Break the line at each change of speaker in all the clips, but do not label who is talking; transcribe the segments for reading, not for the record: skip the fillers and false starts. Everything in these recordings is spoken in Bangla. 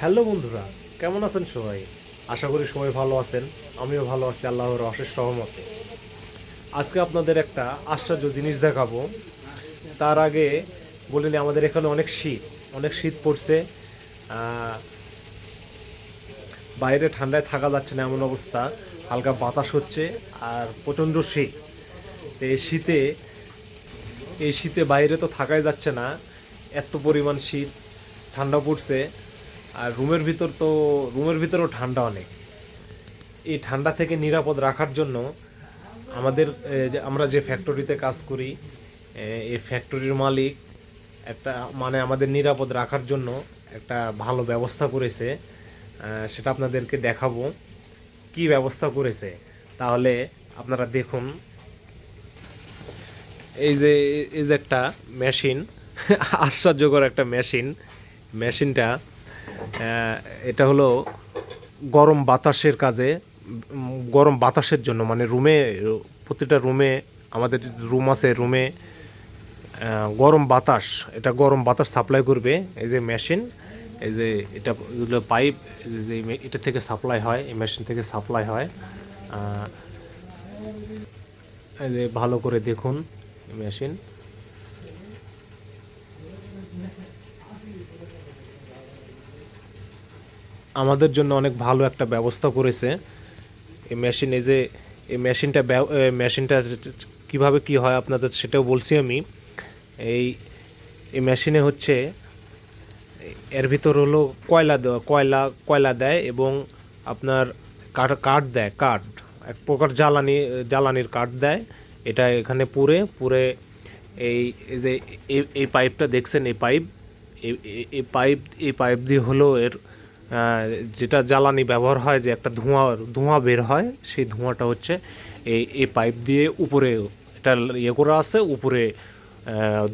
হ্যালো বন্ধুরা, কেমন আছেন সবাই? আশা করি সবাই ভালো আছেন। আমিও ভালো আছি আল্লাহর অশেষ রহমতে। আজকে আপনাদের একটা আশ্চর্য জিনিস দেখাবো। তার আগে বলিনি, আমাদের এখানে অনেক শীত পড়ছে। আহ, বাইরে ঠান্ডায় থাকা যাচ্ছে না এমন অবস্থা। হালকা বাতাস হচ্ছে আর প্রচণ্ড শীত। তো এই শীতে বাইরে তো থাকাই যাচ্ছে না, এত পরিমাণ শীত। ঠান্ডা পড়ছে আর রুমের ভিতরেও ঠান্ডা অনেক। এই ঠান্ডা থেকে নিরাপদ রাখার জন্য আমরা যে ফ্যাক্টরিতে কাজ করি, এই ফ্যাক্টরির মালিক একটা আমাদের নিরাপদ রাখার জন্য একটা ভালো ব্যবস্থা করেছে। সেটা আপনাদেরকে দেখাবো কি ব্যবস্থা করেছে। তাহলে আপনারা দেখুন। এই যে একটা মেশিন, আশ্চর্যকর একটা মেশিনটা এটা হলো গরম বাতাসের কাজে। গরম বাতাসের জন্য মানে প্রতিটা রুমে, আমাদের রুম আছে, রুমে গরম বাতাস সাপ্লাই করবে এই যে মেশিন। এই যে এটা পাইপ, যে এটা থেকে সাপ্লাই হয়, এই মেশিন থেকে সাপ্লাই হয়। এই যে ভালো করে দেখুন মেশিন। আমাদের জন্য অনেক ভালো একটা ব্যবস্থা করেছে এই মেশিন। এই মেশিনটা কিভাবে কি হয় আপনাদের সেটাও বলছি আমি। এই এই মেশিনে হচ্ছে, এর ভিতর হলো কয়লা দেয় এবং আপনার কাঠ দেয়, এক প্রকার জ্বালানির কাঠ দেয়। এটা এখানে পুরে এই এই যে এই পাইপটা দেখছেন, এই এই পাইপ এই পাইপ দিয়ে হলো এর যেটা জ্বালানি ব্যবহার হয়, যে একটা ধোঁয়া বের হয়, সেই ধোঁয়াটা হচ্ছে এই পাইপ দিয়ে উপরে এটা করা আছে, উপরে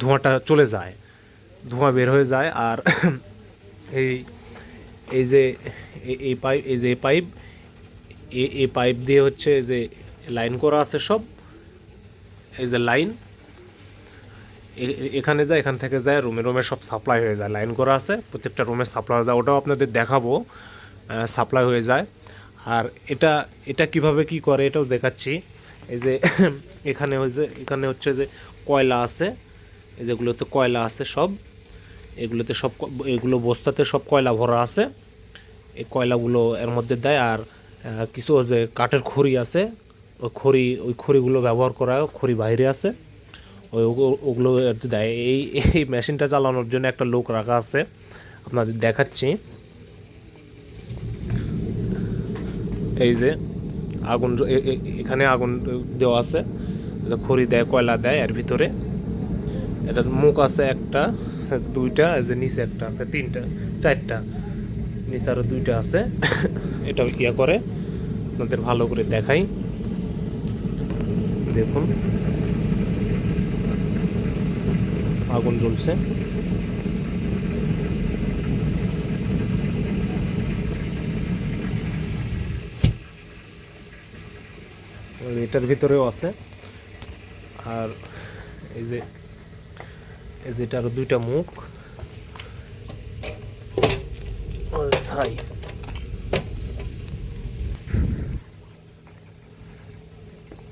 ধোঁয়াটা চলে যায়, ধোঁয়া বের হয়ে যায়। আর এই এই যে এই পাইপ এই পাইপ দিয়ে হচ্ছে যে লাইন করা আছে সব। এই যে লাইন এখানে যায়, এখান থেকে যায় রুমে সব সাপ্লাই হয়ে যায়, লাইন করা আছে, প্রত্যেকটা রুমে সাপ্লাই হয়ে যায়। ওটাও আপনাদের দেখাবো, সাপ্লাই হয়ে যায়। আর এটা এটা কিভাবে কি করে এটাও দেখাচ্ছি। এই যে এখানে হচ্ছে যে কয়লা আছে, এই যেগুলোতে কয়লা আছে সব, এগুলো বস্তাতে সব কয়লা ভরা আছে। এই কয়লাগুলো এর মধ্যে দেয়। আর কিছু যে কাঠের খড়ি আছে, ওই খড়িগুলো ব্যবহার করা হয়, খড়ি বাইরে আছে, ওগুলো দেয়। এই মেশিনটা চালানোর জন্য একটা লোক রাখা আছে, আপনাদের দেখাচ্ছি। এই যে আগুন, এখানে আগুন দেওয়া আছে, খড়ি দেয়, কয়লা দেয় এর ভিতরে। এটার মুখ আছে একটা, দুইটা, এই যে নিচে একটা আছে, তিনটা, চারটা, নিচে আরও দুইটা আছে। এটা করে আপনাদের ভালো করে দেখাই, দেখুন আগুন জ্বলছে। এটার ভিতরেও আছে। আর এই যে এটা আরো দুইটা মুখ, ছাই।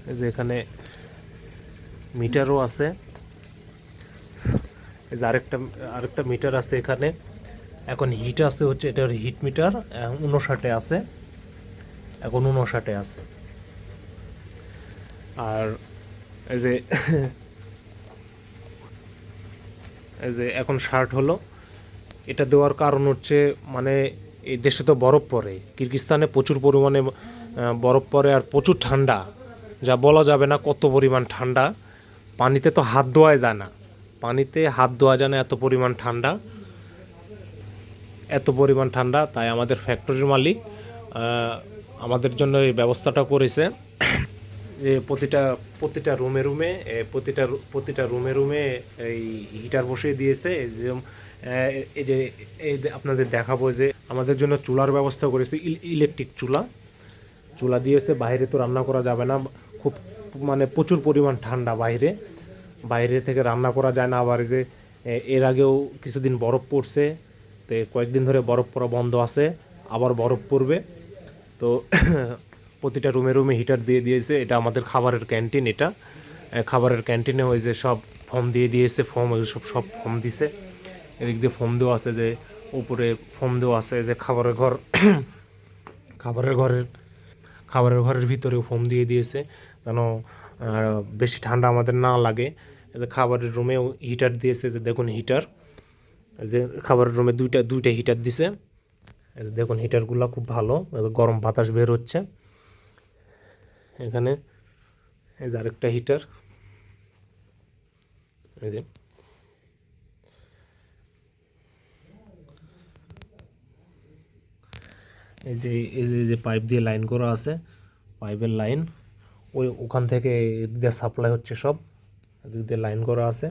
এই যে এখানে মিটারও আছে। এই যে আরেকটা মিটার আছে এখানে। এখন হিট আছে হচ্ছে, এটার হিট মিটার 59-এ আছে, এখন 59-এ আছে। আর এই যে এখন শার্ট হলো, এটা দেওয়ার কারণ হচ্ছে মানে এই দেশে তো বরফ পড়ে, কিরগিজস্তানে প্রচুর পরিমাণে বরফ পড়ে আর প্রচুর ঠান্ডা, যা বলা যাবে না কত পরিমাণ ঠান্ডা। পানিতে তো হাত ধোয়া যায় না, এত পরিমাণ ঠান্ডা, তাই আমাদের ফ্যাক্টরির মালিক আমাদের জন্য এই ব্যবস্থাটা করেছে। যে প্রতিটা রুমে এই হিটার বসিয়ে দিয়েছে। এই যে আপনাদের দেখাবো যে আমাদের জন্য চুলার ব্যবস্থা করেছে, ইলেকট্রিক চুলা দিয়েছে। বাইরে তো রান্না করা যাবে না, খুব প্রচুর পরিমাণ ঠান্ডা, বাইরে থেকে রান্না করা যায় না। আবার যে এর আগেও কিছুদিন বরফ পড়ছে, তো কয়েকদিন ধরে বরফ পড়া বন্ধ আছে, আবার বরফ পড়বে। তো প্রতিটা রুমে রুমে হিটার দিয়ে দিয়েছে। এটা আমাদের খাবারের ক্যান্টিন। এটা খাবারের ক্যান্টিনে ওই যে সব ফর্ম দিয়ে দিয়েছে, ফর্ম ওই সব ফর্ম দিছে। এদিক দিয়ে ফর্ম দেওয়া আছে, যে উপরে ফর্ম দেওয়া আছে যে খাবারের ঘর খাবারের ঘরের খাবারের ঘরের ভিতরেও ফোম দিয়ে দিয়েছে যেন বেশি ঠান্ডা আমাদের না লাগে। খাবারের রুমেও হিটার দিয়েছে, যে দেখুন হিটার, যে খাবারের রুমে দুইটা হিটার দিছে। দেখুন হিটারগুলো খুব ভালো, গরম বাতাস বের হচ্ছে এখানে। এই যে আরেকটা হিটার, এই যে এই যে পাইপ দিয়ে লাইন করা আছে, পাইপের লাইন ওখান থেকে এদিক দিয়ে সাপ্লাই হচ্ছে, সব এদিক দিয়ে লাইন করা আছে।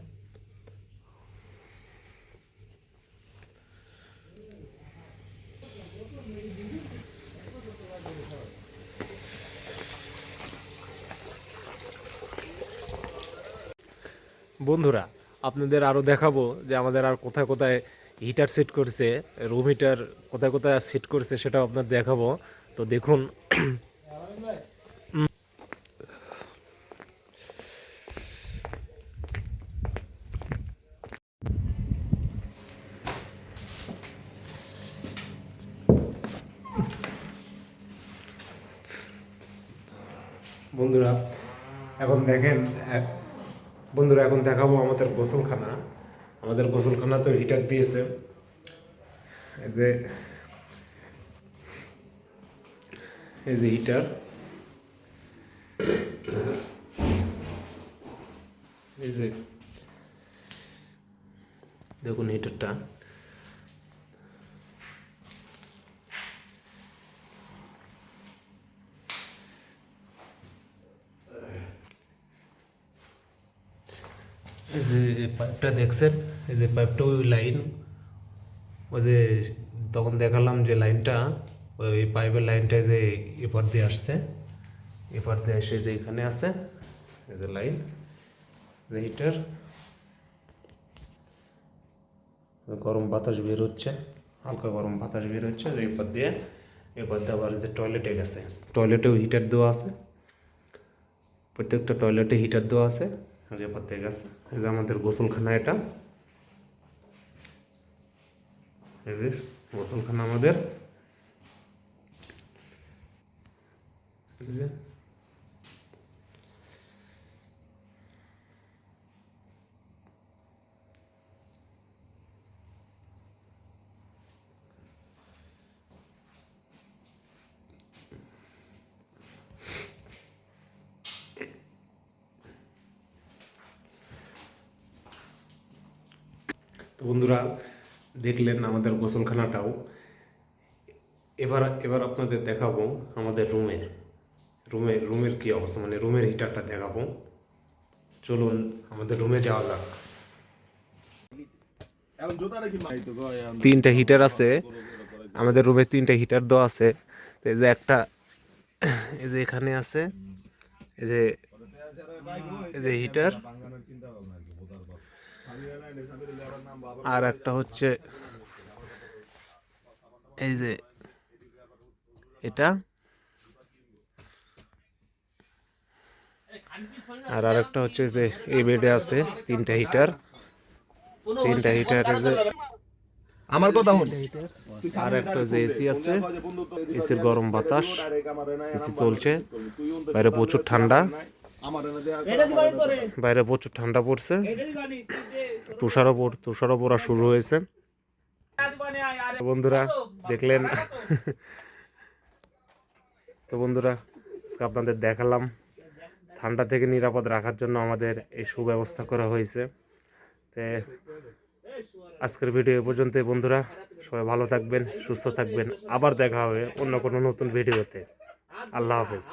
বন্ধুরা, আপনাদের আরও দেখাবো যে আমাদের আর কোথায় কোথায় হিটার সেট করছে, রুম হিটার কোথায় কোথায় সেট করছে সেটাও আপনাদের দেখাবো। তো দেখুন। বন্ধুরা এখন দেখেন, বন্ধুরা এখন দেখাবো আমাদের গোসলখানা। আমাদের গোসলখানা তো হিটার দিয়েছে, এই যে হিটার, এই যে দেখুন হিটারটা। এই যে পাইপটা দেখছেন, এই যে পাইপটা ওই লাইন, ওই যে তখন দেখালাম যে লাইনটা, ওই পাইপের লাইনটা যে এপার দিয়ে আসছে, এপার দিয়ে এসে যে এখানে আছে, এই যে লাইন, যে হিটার, গরম বাতাস বের হচ্ছে, হালকা গরম বাতাস বের হচ্ছে। এপার দিয়ে আবার যে টয়লেটে গেছে, টয়লেটেও হিটার দেওয়া আছে, প্রত্যেকটা টয়লেটে হিটার দেওয়া আছে। এপার দিয়ে গেছে, এই যে আমাদের গোসলখানা, এটা এই যে গোসলখানা আমাদের। তো বন্ধুরা দেখলেন আমাদের গোসলখানাটাও। এবার আপনাদের দেখাবো আমাদের রুমের কি অবস্থা, মানে রুমের হিটারটা দেখাবো। চলুন আমাদের রুমে যাওয়া যাক। তিনটা হিটার আছে আমাদের রুমে, তিনটা হিটার দেওয়া আছে। এই যে একটা, এই যে এখানে আছে, এই যে হিটার, আর একটা হচ্ছে এই যে এটা, আর আরেকটা হচ্ছে যে এই বেডে আছে তিনটা হিটার
আমার কথা হল।
আর একটা যে এসি আছে, এসির গরম বাতাস, এসি চলছে। বাইরে প্রচুর ঠান্ডা, বাইরে প্রচুর ঠান্ডা পড়ছে, তুষারও পড়া শুরু হয়েছে। বন্ধুরা দেখলেন। তো বন্ধুরা আপনাদের দেখালাম ঠান্ডা থেকে নিরাপদ রাখার জন্য আমাদের এই সুব্যবস্থা করা হয়েছে। তো আজকের ভিডিও এ পর্যন্ত বন্ধুরা, সবাই ভালো থাকবেন, সুস্থ থাকবেন। আবার দেখা হবে অন্য কোনো নতুন ভিডিওতে। আল্লাহ হাফেজ।